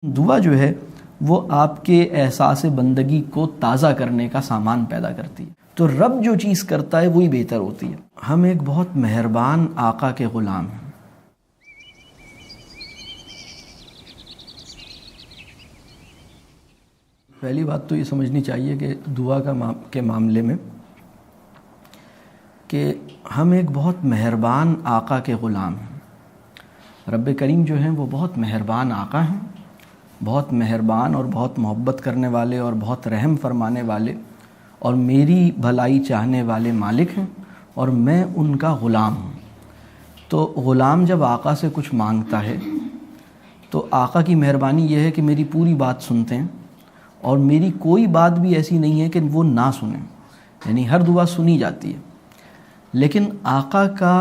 دعا جو ہے وہ آپ کے احساس بندگی کو تازہ کرنے کا سامان پیدا کرتی ہے، تو رب جو چیز کرتا ہے وہی بہتر ہوتی ہے۔ ہم ایک بہت مہربان آقا کے غلام ہیں۔ پہلی بات تو یہ سمجھنی چاہیے کہ دعا کے معاملے میں کہ ہم ایک بہت مہربان آقا کے غلام ہیں۔ رب کریم جو ہیں وہ بہت مہربان آقا ہیں، بہت مہربان اور بہت محبت کرنے والے اور بہت رحم فرمانے والے اور میری بھلائی چاہنے والے مالک ہیں، اور میں ان کا غلام ہوں۔ تو غلام جب آقا سے کچھ مانگتا ہے تو آقا کی مہربانی یہ ہے کہ میری پوری بات سنتے ہیں، اور میری کوئی بات بھی ایسی نہیں ہے کہ وہ نہ سنیں، یعنی ہر دعا سنی جاتی ہے۔ لیکن آقا کا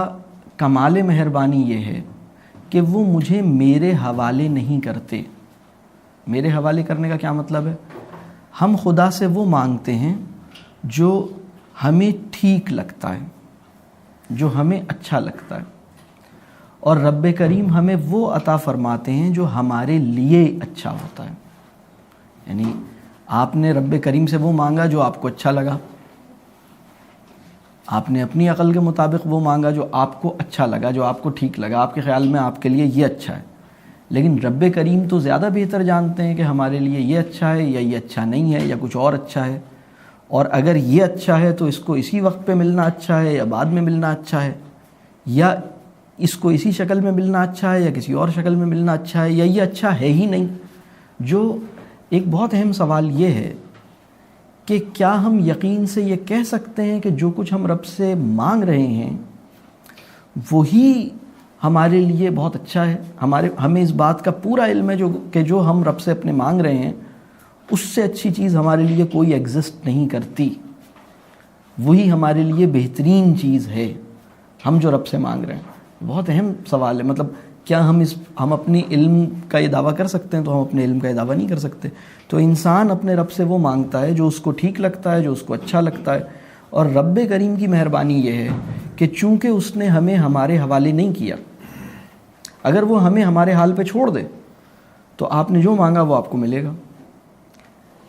کمال مہربانی یہ ہے کہ وہ مجھے میرے حوالے نہیں کرتے۔ میرے حوالے کرنے کا کیا مطلب ہے؟ ہم خدا سے وہ مانگتے ہیں جو ہمیں ٹھیک لگتا ہے، جو ہمیں اچھا لگتا ہے، اور رب کریم ہمیں وہ عطا فرماتے ہیں جو ہمارے لیے اچھا ہوتا ہے۔ یعنی آپ نے رب کریم سے وہ مانگا جو آپ کو اچھا لگا، آپ نے اپنی عقل کے مطابق وہ مانگا جو آپ کو اچھا لگا، جو آپ کو ٹھیک لگا، آپ کے خیال میں آپ کے لیے یہ اچھا ہے۔ لیکن رب کریم تو زیادہ بہتر جانتے ہیں کہ ہمارے لیے یہ اچھا ہے یا یہ اچھا نہیں ہے یا کچھ اور اچھا ہے، اور اگر یہ اچھا ہے تو اس کو اسی وقت پہ ملنا اچھا ہے یا بعد میں ملنا اچھا ہے، یا اس کو اسی شکل میں ملنا اچھا ہے یا کسی اور شکل میں ملنا اچھا ہے، یا یہ اچھا ہے ہی نہیں۔ جو ایک بہت اہم سوال یہ ہے کہ کیا ہم یقین سے یہ کہہ سکتے ہیں کہ جو کچھ ہم رب سے مانگ رہے ہیں وہی ہمارے لیے بہت اچھا ہے؟ ہمیں اس بات کا پورا علم ہے کہ جو ہم رب سے اپنے مانگ رہے ہیں اس سے اچھی چیز ہمارے لیے کوئی ایگزسٹ نہیں کرتی، وہی ہمارے لیے بہترین چیز ہے ہم جو رب سے مانگ رہے ہیں۔ بہت اہم سوال ہے، مطلب کیا ہم اپنی علم کا یہ دعویٰ کر سکتے ہیں؟ تو ہم اپنے علم کا یہ دعویٰ نہیں کر سکتے۔ تو انسان اپنے رب سے وہ مانگتا ہے جو اس کو ٹھیک لگتا ہے، جو اس کو اچھا لگتا ہے، اور رب کریم کی مہربانی یہ ہے کہ چونکہ اس نے ہمیں ہمارے حوالے نہیں کیا، اگر وہ ہمیں ہمارے حال پہ چھوڑ دے تو آپ نے جو مانگا وہ آپ کو ملے گا،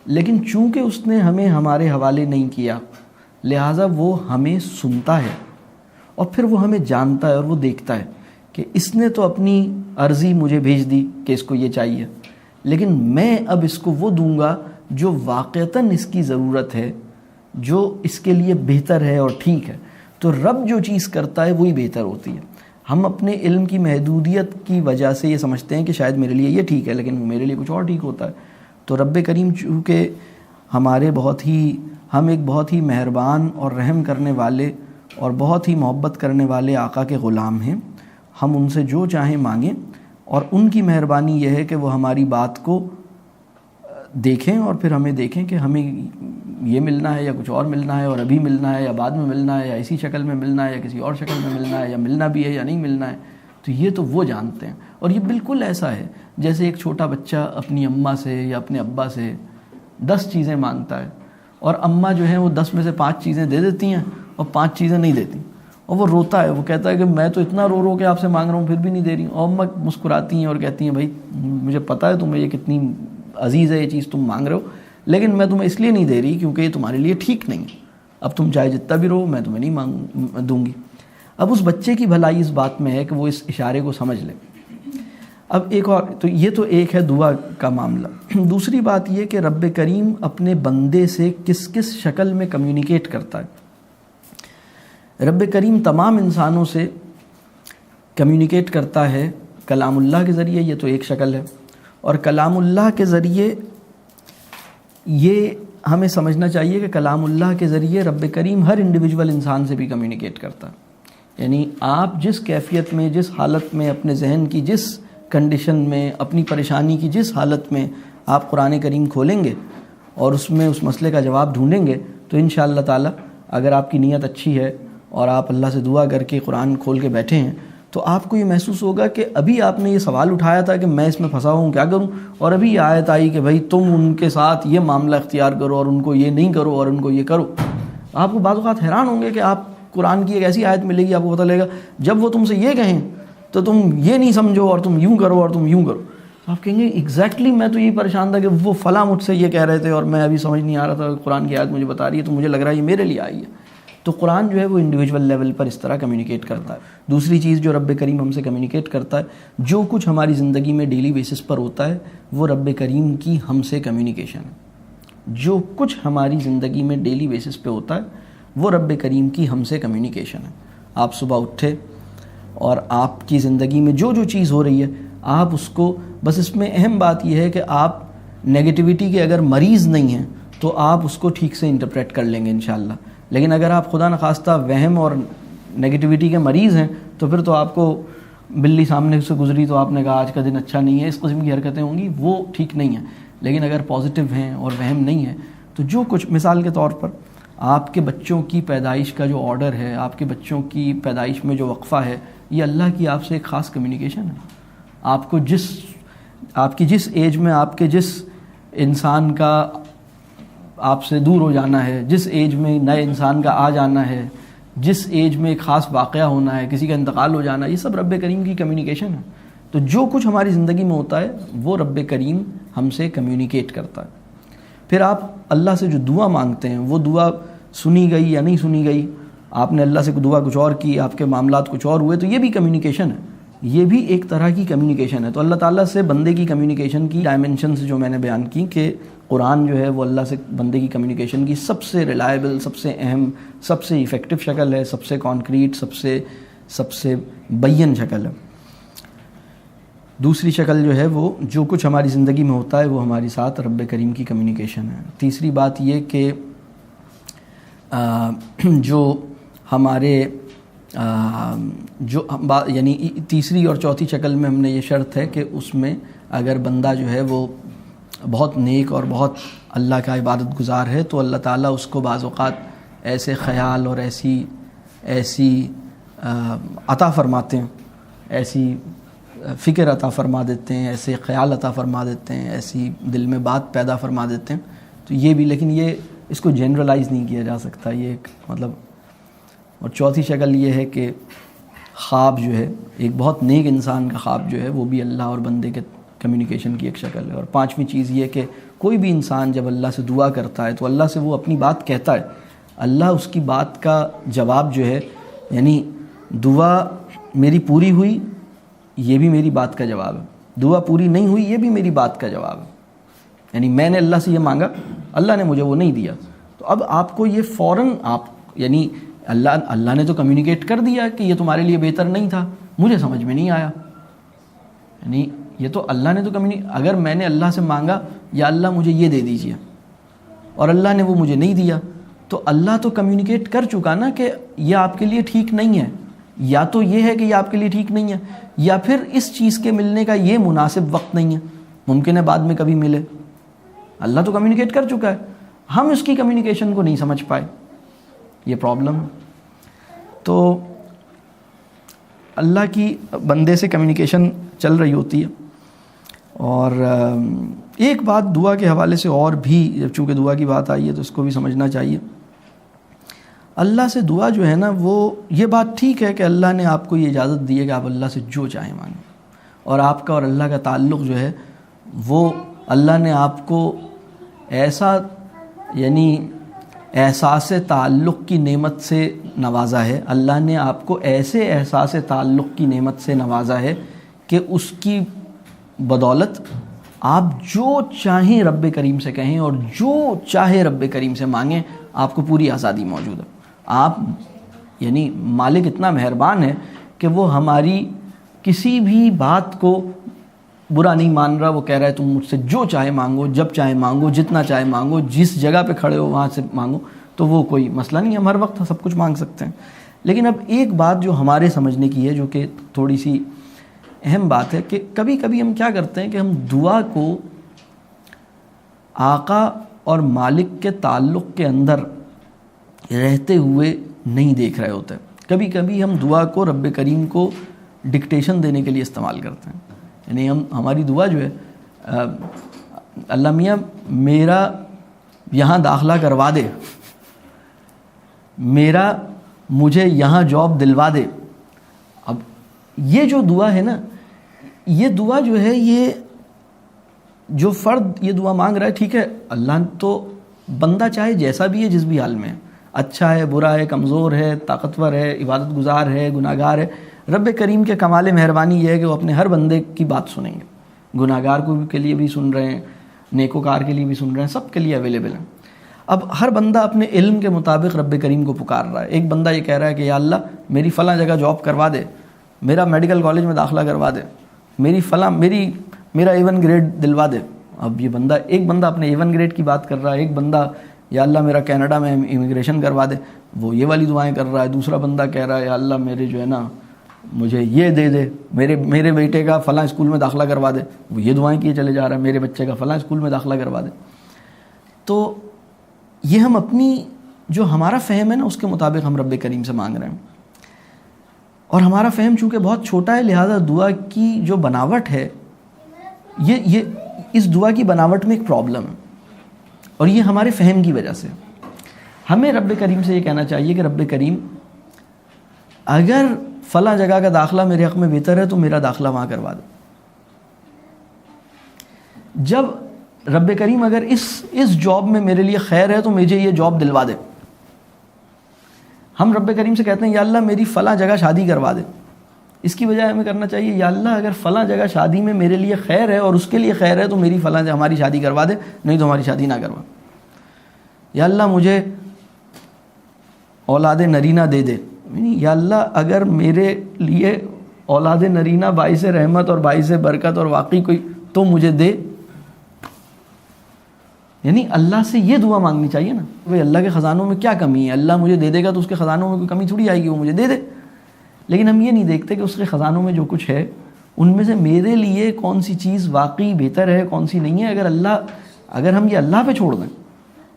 لیکن چونکہ اس نے ہمیں ہمارے حوالے نہیں کیا لہٰذا وہ ہمیں سنتا ہے، اور پھر وہ ہمیں جانتا ہے اور وہ دیکھتا ہے کہ اس نے تو اپنی عرضی مجھے بھیج دی کہ اس کو یہ چاہیے، لیکن میں اب اس کو وہ دوں گا جو واقعتاً اس کی ضرورت ہے، جو اس کے لیے بہتر ہے اور ٹھیک ہے۔ تو رب جو چیز کرتا ہے وہی بہتر ہوتی ہے۔ ہم اپنے علم کی محدودیت کی وجہ سے یہ سمجھتے ہیں کہ شاید میرے لیے یہ ٹھیک ہے لیکن میرے لیے کچھ اور ٹھیک ہوتا ہے۔ تو رب کریم چونکہ ہم ایک بہت ہی مہربان اور رحم کرنے والے اور بہت ہی محبت کرنے والے آقا کے غلام ہیں، ہم ان سے جو چاہیں مانگیں، اور ان کی مہربانی یہ ہے کہ وہ ہماری بات کو دیکھیں اور پھر ہمیں دیکھیں کہ ہمیں یہ ملنا ہے یا کچھ اور ملنا ہے، اور ابھی ملنا ہے یا بعد میں ملنا ہے، یا اسی شکل میں ملنا ہے یا کسی اور شکل میں ملنا ہے، یا ملنا بھی ہے یا نہیں ملنا ہے۔ تو یہ تو وہ جانتے ہیں، اور یہ بالکل ایسا ہے جیسے ایک چھوٹا بچہ اپنی اماں سے یا اپنے ابا سے 10 چیزیں مانگتا ہے، اور اماں جو ہیں وہ 10 میں سے 5 چیزیں دے دیتی ہیں اور 5 چیزیں نہیں دیتی، اور وہ روتا ہے، وہ کہتا ہے کہ میں تو اتنا رو کے آپ سے مانگ رہا ہوں پھر بھی نہیں دے رہی، اور اماں مسکراتی ہیں اور کہتی ہیں بھائی مجھے پتہ ہے تمہیں یہ کتنی عزیز ہے یہ چیز تم مانگ رہے ہو، لیکن میں تمہیں اس لیے نہیں دے رہی کیونکہ یہ تمہارے لیے ٹھیک نہیں ہے، اب تم چاہے جتنا بھی رو میں تمہیں نہیں دوں گی۔ اب اس بچے کی بھلائی اس بات میں ہے کہ وہ اس اشارے کو سمجھ لے۔ اب ایک اور، تو یہ تو ایک ہے دعا کا معاملہ۔ دوسری بات یہ کہ رب کریم اپنے بندے سے کس کس شکل میں کمیونیکیٹ کرتا ہے۔ رب کریم تمام انسانوں سے کمیونیکیٹ کرتا ہے کلام اللہ کے ذریعے، یہ تو ایک شکل ہے، اور کلام اللہ کے ذریعے یہ ہمیں سمجھنا چاہیے کہ کلام اللہ کے ذریعے رب کریم ہر انڈیویجول انسان سے بھی کمیونیکیٹ کرتا ہے۔ یعنی آپ جس کیفیت میں، جس حالت میں، اپنے ذہن کی جس کنڈیشن میں، اپنی پریشانی کی جس حالت میں آپ قرآن کریم کھولیں گے اور اس میں اس مسئلے کا جواب ڈھونڈیں گے تو انشاءاللہ تعالی اگر آپ کی نیت اچھی ہے اور آپ اللہ سے دعا کر کے قرآن کھول کے بیٹھے ہیں تو آپ کو یہ محسوس ہوگا کہ ابھی آپ نے یہ سوال اٹھایا تھا کہ میں اس میں پھنسا ہوں کیا کروں، اور ابھی یہ آیت آئی کہ بھائی تم ان کے ساتھ یہ معاملہ اختیار کرو اور ان کو یہ نہیں کرو اور ان کو یہ کرو۔ آپ کو بعض اوقات حیران ہوں گے کہ آپ قرآن کی ایک ایسی آیت ملے گی، آپ کو پتہ لگے گا جب وہ تم سے یہ کہیں تو تم یہ نہیں سمجھو اور تم یوں کرو اور تم یوں کرو۔ تو آپ کہیں گے ایگزیکٹلی میں تو یہی پریشان تھا کہ وہ فلاں مجھ سے یہ کہہ رہے تھے اور میں ابھی سمجھ نہیں آ رہا تھا، قرآن کی آیت مجھے بتا رہی ہے تو مجھے لگ رہا ہے یہ میرے لیے آئی ہے۔ تو قرآن جو ہے وہ انڈیویجول لیول پر اس طرح کمیونیکیٹ کرتا ہے۔ دوسری چیز جو رب کریم ہم سے کمیونیکیٹ کرتا ہے، جو کچھ ہماری زندگی میں ڈیلی بیسس پر ہوتا ہے وہ رب کریم کی ہم سے کمیونیکیشن ہے۔ جو کچھ ہماری زندگی میں ڈیلی بیسس پہ ہوتا ہے وہ رب کریم کی ہم سے کمیونیکیشن ہے۔ آپ صبح اٹھے اور آپ کی زندگی میں جو جو چیز ہو رہی ہے آپ اس کو، بس اس میں اہم بات یہ ہے کہ آپ نیگیٹیوٹی کے اگر مریض نہیں ہیں تو آپ اس کو ٹھیک سے انٹرپریٹ کر لیں گے انشاءاللہ، لیکن اگر آپ خدا نخواستہ وہم اور نیگیٹیوٹی کے مریض ہیں تو پھر تو آپ کو بلی سامنے سے گزری تو آپ نے کہا آج کا دن اچھا نہیں ہے، اس قسم کی حرکتیں ہوں گی، وہ ٹھیک نہیں ہیں۔ لیکن اگر پازیٹیو ہیں اور وہم نہیں ہے تو جو کچھ، مثال کے طور پر آپ کے بچوں کی پیدائش کا جو آرڈر ہے، آپ کے بچوں کی پیدائش میں جو وقفہ ہے، یہ اللہ کی آپ سے ایک خاص کمیونیکیشن ہے۔ آپ کی جس ایج میں آپ کے جس انسان کا آپ سے دور ہو جانا ہے، جس ایج میں نئے انسان کا آ جانا ہے، جس ایج میں ایک خاص واقعہ ہونا ہے، کسی کا انتقال ہو جانا ہے، یہ سب رب کریم کی کمیونیکیشن ہے۔ تو جو کچھ ہماری زندگی میں ہوتا ہے وہ رب کریم ہم سے کمیونیکیٹ کرتا ہے۔ پھر آپ اللہ سے جو دعا مانگتے ہیں وہ دعا سنی گئی یا نہیں سنی گئی، آپ نے اللہ سے دعا کچھ اور کی، آپ کے معاملات کچھ اور ہوئے، تو یہ بھی کمیونیکیشن ہے، یہ بھی ایک طرح کی کمیونیکیشن ہے۔ تو اللہ تعالیٰ سے بندے کی کمیونیکیشن کی ڈائمنشنز جو میں نے بیان کی کہ قرآن جو ہے وہ اللہ سے بندے کی کمیونیکیشن کی سب سے ریلائبل، سب سے اہم، سب سے ایفیکٹو شکل ہے، سب سے کانکریٹ، سب سے بین شکل ہے۔ دوسری شکل جو ہے وہ جو کچھ ہماری زندگی میں ہوتا ہے وہ ہمارے ساتھ رب کریم کی کمیونیکیشن ہے۔ تیسری بات یہ کہ جو ہمارے یعنی تیسری اور چوتھی شکل میں ہم نے یہ شرط ہے کہ اس میں اگر بندہ جو ہے وہ بہت نیک اور بہت اللہ کا عبادت گزار ہے تو اللہ تعالیٰ اس کو بعض اوقات ایسے خیال اور ایسی عطا فرماتے ہیں، ایسی فکر عطا فرما دیتے ہیں، ایسے خیال عطا فرما دیتے ہیں، ایسی دل میں بات پیدا فرما دیتے ہیں۔ تو یہ بھی، لیکن یہ اس کو جنرلائز نہیں کیا جا سکتا، یہ ایک مطلب۔ اور چوتھی شکل یہ ہے کہ خواب جو ہے، ایک بہت نیک انسان کا خواب جو ہے وہ بھی اللہ اور بندے کے کمیونیکیشن کی ایک شکل ہے۔ اور پانچویں چیز یہ کہ کوئی بھی انسان جب اللہ سے دعا کرتا ہے تو اللہ سے وہ اپنی بات کہتا ہے، اللہ اس کی بات کا جواب جو ہے، یعنی دعا میری پوری ہوئی یہ بھی میری بات کا جواب ہے، دعا پوری نہیں ہوئی یہ بھی میری بات کا جواب ہے۔ یعنی میں نے اللہ سے یہ مانگا، اللہ نے مجھے وہ نہیں دیا، تو اب آپ کو یہ فوراً یعنی اللہ نے تو کمیونیکیٹ کر دیا کہ یہ تمہارے لیے بہتر نہیں تھا، مجھے سمجھ میں نہیں آیا، یعنی یہ تو اللہ نے تو اگر میں نے اللہ سے مانگا یا اللہ مجھے یہ دے دیجیے اور اللہ نے وہ مجھے نہیں دیا، تو اللہ تو کمیونیکیٹ کر چکا نا کہ یہ آپ کے لیے ٹھیک نہیں ہے، یا تو یہ ہے کہ یہ آپ کے لیے ٹھیک نہیں ہے، یا پھر اس چیز کے ملنے کا یہ مناسب وقت نہیں ہے، ممکن ہے بعد میں کبھی ملے۔ اللہ تو کمیونیکیٹ کر چکا ہے، ہم اس کی کمیونیکیشن کو نہیں سمجھ پائے، یہ پرابلم ہے۔ تو اللہ کی بندے سے کمیونیکیشن چل رہی ہوتی ہے۔ اور ایک بات دعا کے حوالے سے اور بھی، چونکہ دعا کی بات آئی ہے تو اس کو بھی سمجھنا چاہیے۔ اللہ سے دعا جو ہے نا، وہ یہ بات ٹھیک ہے کہ اللہ نے آپ کو یہ اجازت دی ہے کہ آپ اللہ سے جو چاہیں مانگیں، اور آپ کا اور اللہ کا تعلق جو ہے وہ اللہ نے آپ کو ایسا یعنی احساس تعلق کی نعمت سے نوازا ہے، اللہ نے آپ کو ایسے احساس تعلق کی نعمت سے نوازا ہے کہ اس کی بدولت آپ جو چاہیں رب کریم سے کہیں اور جو چاہے رب کریم سے مانگیں، آپ کو پوری آزادی موجود ہے۔ آپ یعنی مالک اتنا مہربان ہے کہ وہ ہماری کسی بھی بات کو برا نہیں مان رہا، وہ کہہ رہا ہے تم مجھ سے جو چاہے مانگو، جب چاہے مانگو، جتنا چاہے مانگو، جس جگہ پہ کھڑے ہو وہاں سے مانگو، تو وہ کوئی مسئلہ نہیں، ہم ہر وقت سب کچھ مانگ سکتے ہیں۔ لیکن اب ایک بات جو ہمارے سمجھنے کی ہے، جو کہ تھوڑی سی اہم بات ہے، کہ کبھی کبھی ہم کیا کرتے ہیں کہ ہم دعا کو آقا اور مالک کے تعلق کے اندر رہتے ہوئے نہیں دیکھ رہے ہوتے۔ کبھی کبھی ہم دعا کو رب کریم کو ڈکٹیشن دینے کے لیے استعمال کرتے ہیں، یعنی ہماری دعا جو ہے، اللہ میاں میرا یہاں داخلہ کروا دے، مجھے یہاں جاب دلوا دے۔ اب یہ جو دعا ہے نا، یہ دعا جو ہے یہ جو فرد یہ دعا مانگ رہا ہے، ٹھیک ہے، اللہ تو بندہ چاہے جیسا بھی ہے، جس بھی حال میں ہے، اچھا ہے، برا ہے، کمزور ہے، طاقتور ہے، عبادت گزار ہے، گناہ گار ہے، رب کریم کے کمال مہربانی یہ ہے کہ وہ اپنے ہر بندے کی بات سنیں گے، گناہ گار کے لیے بھی سن رہے ہیں، نیکوکار کے لیے بھی سن رہے ہیں، سب کے لیے اویلیبل ہیں۔ اب ہر بندہ اپنے علم کے مطابق رب کریم کو پکار رہا ہے۔ ایک بندہ یہ کہہ رہا ہے کہ یا اللہ میری فلاں جگہ جاب کروا دے، میرا میڈیکل کالج میں داخلہ کروا دے، میرا A1 گریڈ دلوا دے۔ اب یہ بندہ، ایک بندہ اپنے A1 گریڈ کی بات کر رہا ہے، ایک بندہ یا اللہ میرا کینیڈا میں امیگریشن کروا دے، وہ یہ والی دعائیں کر رہا ہے۔ دوسرا بندہ کہہ رہا ہے یا اللہ میرے جو ہے نا مجھے یہ دے دے، میرے بیٹے کا فلاں اسکول میں داخلہ کروا دے، وہ یہ دعائیں کیے چلے جا رہا ہے، میرے بچے کا فلاں اسکول میں داخلہ کروا دے۔ تو یہ ہم اپنی جو ہمارا فہم ہے نا اس کے مطابق ہم رب کریم سے مانگ رہے ہیں، اور ہمارا فہم چونکہ بہت چھوٹا ہے، لہذا دعا کی جو بناوٹ ہے یہ اس دعا کی بناوٹ میں ایک پرابلم ہے، اور یہ ہمارے فہم کی وجہ سے۔ ہمیں رب کریم سے یہ کہنا چاہیے کہ رب کریم اگر فلاں جگہ کا داخلہ میرے حق میں بہتر ہے تو میرا داخلہ وہاں کروا دو۔ جب رب کریم اگر اس جاب میں میرے لیے خیر ہے تو مجھے یہ جاب دلوا دے۔ ہم رب کریم سے کہتے ہیں یا اللہ میری فلاں جگہ شادی کروا دے، اس کی بجائے ہمیں کرنا چاہیے یا اللہ اگر فلاں جگہ شادی میں میرے لیے خیر ہے اور اس کے لیے خیر ہے تو میری فلاں جگہ ہماری شادی کروا دے، نہیں تو ہماری شادی نہ کروا۔ یا اللہ مجھے اولاد نرینہ دے دے، یا اللہ اگر میرے لیے اولاد نرینہ باعث رحمت اور باعث برکت اور واقعی کوئی تو مجھے دے۔ یعنی اللہ سے یہ دعا مانگنی چاہیے نا، بھئی اللہ کے خزانوں میں کیا کمی ہے، اللہ مجھے دے دے گا تو اس کے خزانوں میں کوئی کمی تھوڑی آئے گی، وہ مجھے دے دے۔ لیکن ہم یہ نہیں دیکھتے کہ اس کے خزانوں میں جو کچھ ہے ان میں سے میرے لیے کون سی چیز واقعی بہتر ہے، کون سی نہیں ہے۔ اگر ہم یہ اللہ پہ چھوڑ دیں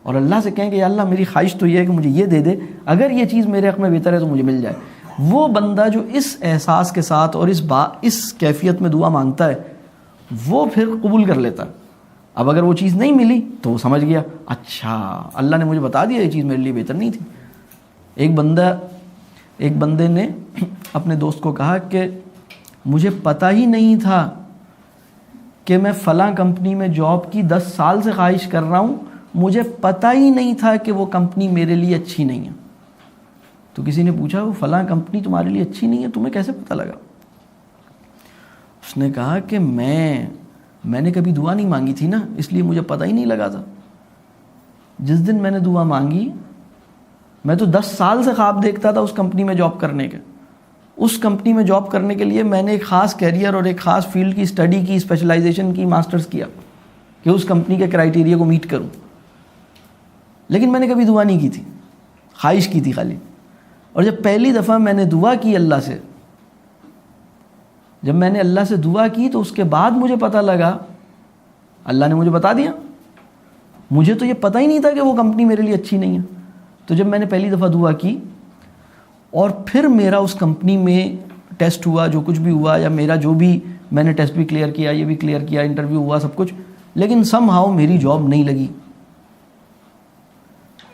اور اللہ سے کہیں کہ یا اللہ میری خواہش تو یہ ہے کہ مجھے یہ دے دے، اگر یہ چیز میرے حق میں بہتر ہے تو مجھے مل جائے، وہ بندہ جو اس احساس کے ساتھ اور اس کیفیت میں دعا مانگتا ہے وہ پھر قبول کر لیتا ہے۔ اب اگر وہ چیز نہیں ملی تو وہ سمجھ گیا اچھا اللہ نے مجھے بتا دیا یہ چیز میرے لیے بہتر نہیں تھی۔ ایک بندے نے اپنے دوست کو کہا کہ مجھے پتہ ہی نہیں تھا کہ میں فلاں کمپنی میں جاب کی 10 سال سے خواہش کر رہا ہوں، مجھے پتہ ہی نہیں تھا کہ وہ کمپنی میرے لیے اچھی نہیں ہے۔ تو کسی نے پوچھا وہ فلاں کمپنی تمہارے لیے اچھی نہیں ہے، تمہیں کیسے پتہ لگا؟ اس نے کہا کہ میں نے کبھی دعا نہیں مانگی تھی نا، اس لیے مجھے پتہ ہی نہیں لگا تھا۔ جس دن میں نے دعا مانگی میں تو 10 سال سے خواب دیکھتا تھا اس کمپنی میں جاب کرنے کے۔ اس کمپنی میں جاب کرنے کے لیے میں نے ایک خاص کیریئر اور ایک خاص فیلڈ کی اسٹڈی کی، اسپیشلائزیشن کی، ماسٹرز کیا کہ اس کمپنی کے کرائیٹیریا کو میٹ کروں، لیکن میں نے کبھی دعا نہیں کی تھی، خواہش کی تھی خالی۔ اور جب پہلی دفعہ میں نے دعا کی اللہ سے، جب میں نے اللہ سے دعا کی تو اس کے بعد مجھے پتہ لگا، اللہ نے مجھے بتا دیا، مجھے تو یہ پتہ ہی نہیں تھا کہ وہ کمپنی میرے لیے اچھی نہیں ہے۔ تو جب میں نے پہلی دفعہ دعا کی اور پھر میرا اس کمپنی میں ٹیسٹ ہوا، جو کچھ بھی ہوا، یا میرا جو بھی میں نے ٹیسٹ بھی کلیئر کیا، یہ بھی کلیئر کیا، انٹرویو ہوا، سب کچھ، لیکن سم ہاؤ میری جاب نہیں لگی،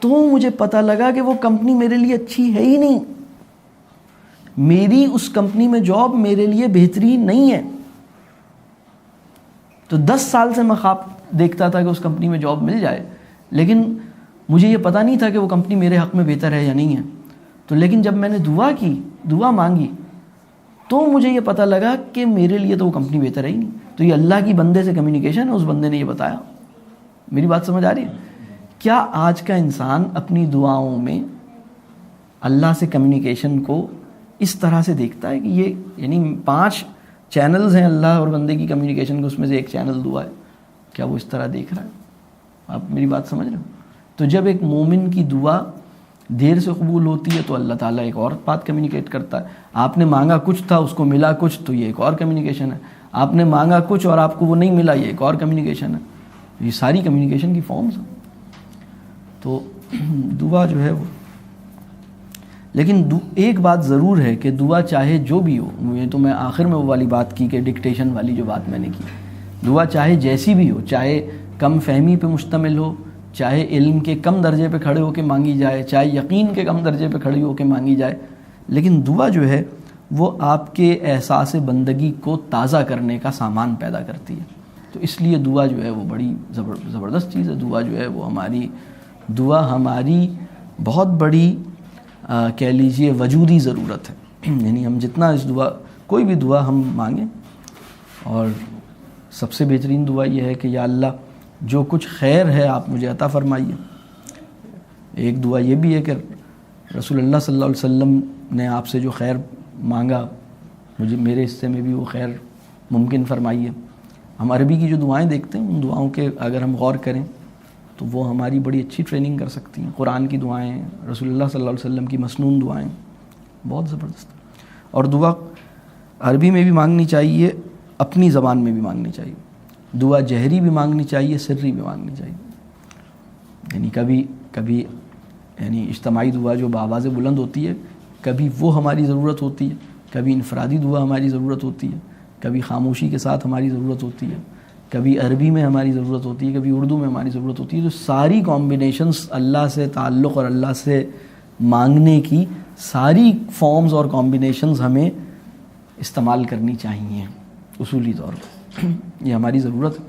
تو مجھے پتہ لگا کہ وہ کمپنی میرے لیے اچھی ہے ہی نہیں، میری اس کمپنی میں جاب میرے لیے بہترین نہیں ہے۔ تو 10 سال سے میں خواب دیکھتا تھا کہ اس کمپنی میں جاب مل جائے، لیکن مجھے یہ پتہ نہیں تھا کہ وہ کمپنی میرے حق میں بہتر ہے یا نہیں ہے۔ تو لیکن جب میں نے دعا مانگی تو مجھے یہ پتہ لگا کہ میرے لیے تو وہ کمپنی بہتر ہے ہی نہیں۔ تو یہ اللہ کی بندے سے کمیونیکیشن ہے، اس بندے نے یہ بتایا۔ میری بات سمجھ آ رہی ہے؟ کیا آج کا انسان اپنی دعاؤں میں اللہ سے کمیونیکیشن کو اس طرح سے دیکھتا ہے کہ یہ یعنی 5 چینلز ہیں اللہ اور بندے کی کمیونیکیشن کے، اس میں سے ایک چینل دعا ہے، کیا وہ اس طرح دیکھ رہا ہے؟ آپ میری بات سمجھ رہے ہو؟ تو جب ایک مومن کی دعا دیر سے قبول ہوتی ہے تو اللہ تعالیٰ ایک اور بات کمیونیکیٹ کرتا ہے۔ آپ نے مانگا کچھ تھا، اس کو ملا کچھ، تو یہ ایک اور کمیونیکیشن ہے۔ آپ نے مانگا کچھ اور آپ کو وہ نہیں ملا، یہ ایک اور کمیونیکیشن ہے۔ یہ ساری کمیونیکیشن کی فارمز ہیں۔ تو دعا جو ہے وہ، لیکن ایک بات ضرور ہے کہ دعا چاہے جو بھی ہو، یہ تو میں آخر میں وہ والی بات کی کہ ڈکٹیشن والی جو بات میں نے کی، دعا چاہے جیسی بھی ہو، چاہے کم فہمی پہ مشتمل ہو، چاہے علم کے کم درجے پہ کھڑے ہو کے مانگی جائے، چاہے یقین کے کم درجے پہ کھڑی ہو کے مانگی جائے، لیکن دعا جو ہے وہ آپ کے احساس بندگی کو تازہ کرنے کا سامان پیدا کرتی ہے۔ تو اس لیے دعا جو ہے وہ بڑی زبردست چیز ہے. دعا جو ہے وہ ہماری بہت بڑی کہہ لیجئے وجودی ضرورت ہے. یعنی ہم جتنا اس کوئی بھی دعا ہم مانگیں، اور سب سے بہترین دعا یہ ہے کہ یا اللہ جو کچھ خیر ہے آپ مجھے عطا فرمائیے. ایک دعا یہ بھی ہے کہ رسول اللہ صلی اللہ علیہ وسلم نے آپ سے جو خیر مانگا میرے حصے میں بھی وہ خیر ممکن فرمائیے. ہم عربی کی جو دعائیں دیکھتے ہیں ان دعاؤں کے اگر ہم غور کریں تو وہ ہماری بڑی اچھی ٹریننگ کر سکتی ہیں. قرآن کی دعائیں، رسول اللہ صلی اللہ علیہ وسلم کی مسنون دعائیں بہت زبردست. اور دعا عربی میں بھی مانگنی چاہیے، اپنی زبان میں بھی مانگنی چاہیے. دعا جہری بھی مانگنی چاہیے، سری بھی مانگنی چاہیے. یعنی کبھی یعنی اجتماعی دعا جو بآواز بلند ہوتی ہے، کبھی وہ ہماری ضرورت ہوتی ہے، کبھی انفرادی دعا ہماری ضرورت ہوتی ہے، کبھی خاموشی کے ساتھ ہماری ضرورت ہوتی ہے، کبھی عربی میں ہماری ضرورت ہوتی ہے، کبھی اردو میں ہماری ضرورت ہوتی ہے. تو ساری کمبینیشنز اللہ سے تعلق اور اللہ سے مانگنے کی ساری فارمز اور کمبینیشنز ہمیں استعمال کرنی چاہیے اصولی طور پر. یہ ہماری ضرورت ہے.